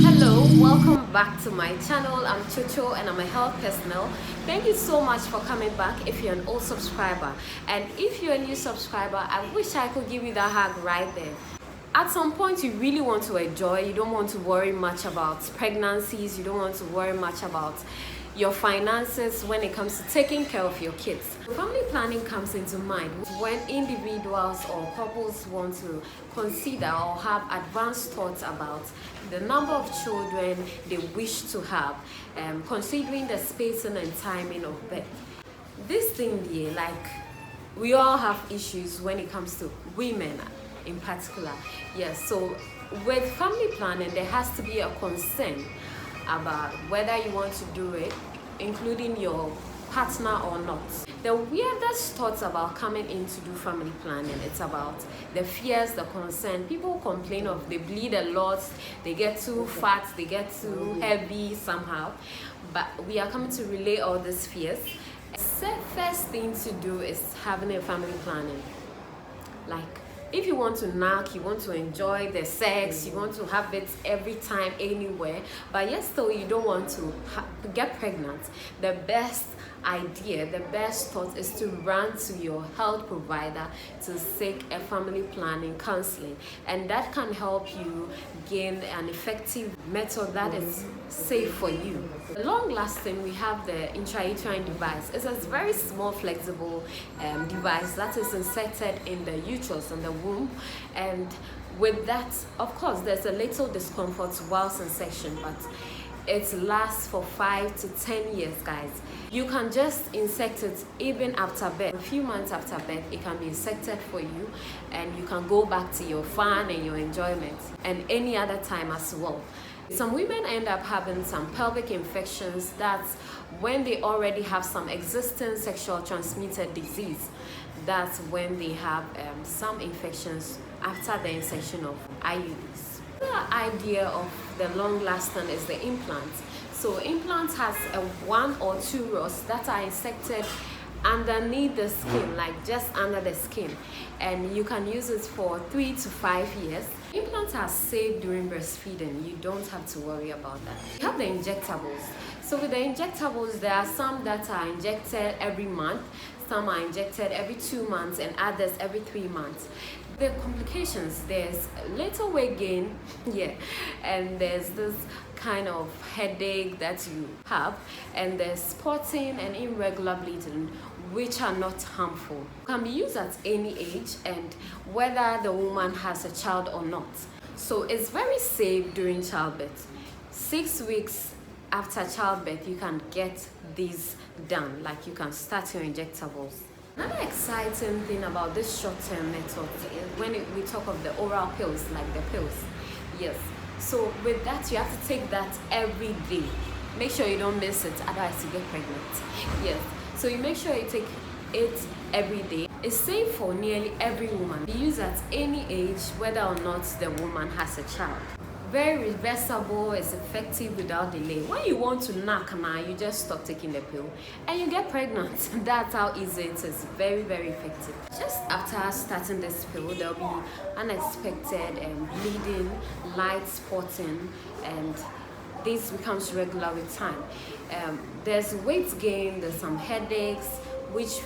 Hello, welcome back to my channel. I'm Chocho and I'm a health personnel. Thank you so much for coming back if you're an old subscriber. And if you're a new subscriber, I wish I could give you that hug right there. At some point, you really want to enjoy. You don't want to worry much about pregnancies. You don't want to worry much about your finances when it comes to taking care of your kids. Family planning comes into mind when individuals or couples want to consider or have advanced thoughts about the number of children they wish to have, considering the spacing and timing of birth. This thing here, like, we all have issues when it comes to women in particular. Yes, so with family planning, there has to be a concern about whether you want to do it, including your partner or not. The weirdest thoughts about coming in to do family planning, it's about the fears, the concern. People complain of they bleed a lot, they get too fat, they get too heavy somehow. But we are coming to relay all these fears. The first thing to do is having a family planning. Like, if you want to knock, you want to enjoy the sex, you want to have it every time, anywhere, but yet still you don't want to get pregnant, the best idea, the best thought is to run to your health provider to seek a family planning counseling, and that can help you gain an effective method that is safe for you. Long lasting, we have the intrauterine device. It's a very small flexible device that is inserted in the uterus and the womb, and with that, of course, there's a little discomfort whilst in section, but it lasts for 5 to 10 years, guys. You can just insect it even after birth. A few months after birth, it can be injected for you, and you can go back to your fun and your enjoyment, and any other time as well. Some women end up having some pelvic infections. That's when they already have some existing sexual transmitted disease. That's when they have some infections after the insertion of IUDs. The idea of the long lasting is the implant. So implants has a 1 or 2 rods that are inserted underneath the skin, like just under the skin, and you can use it for 3 to 5 years. Implants are safe during breastfeeding. You don't have to worry about that. You have the injectables. So with the injectables, there are some that are injected every month, some are injected every 2 months, and others every 3 months. The complications, there's little weight gain, yeah, and there's this kind of headache that you have, and there's spotting and irregular bleeding, which are not harmful. Can be used at any age and whether the woman has a child or not. So it's very safe during childbirth. 6 weeks after childbirth, you can get these done, like you can start your injectables. Another exciting thing about this short-term method is when we talk of the oral pills, like the pills. Yes. So with that, you have to take that every day. Make sure you don't miss it, otherwise you get pregnant. Yes. So you make sure you take it every day. It's safe for nearly every woman. Be used at any age, whether or not the woman has a child. Very reversible, it's effective without delay. When you want to knock now, you just stop taking the pill and you get pregnant. That's how easy it is. Very, very effective. Just after starting this pill, there'll be unexpected bleeding, light spotting, and this becomes regular with time. There's weight gain, there's some headaches,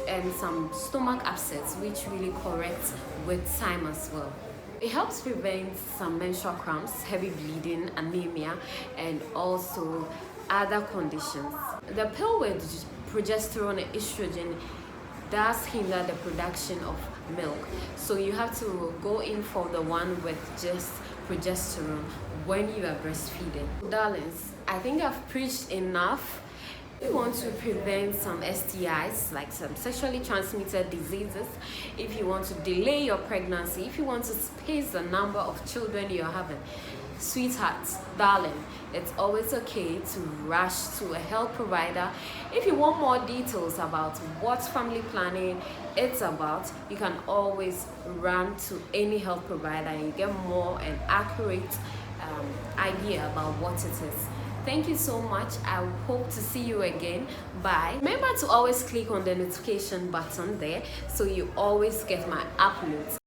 and some stomach upsets, which really corrects with time as well. It helps prevent some menstrual cramps, heavy bleeding, anemia, and also other conditions. The pill with progesterone and estrogen does hinder the production of milk, so you have to go in for the one with just progesterone when you are breastfeeding. Darlings, I think I've preached enough. If you want to prevent some STIs, like some sexually transmitted diseases, if you want to delay your pregnancy, if you want to space the number of children you're having, sweethearts, darling, it's always okay to rush to a health provider. If you want more details about what family planning it's about, you can always run to any health provider and you get more and accurate idea about what it is. Thank you so much. I hope to see you again. Bye. Remember to always click on the notification button there so you always get my uploads.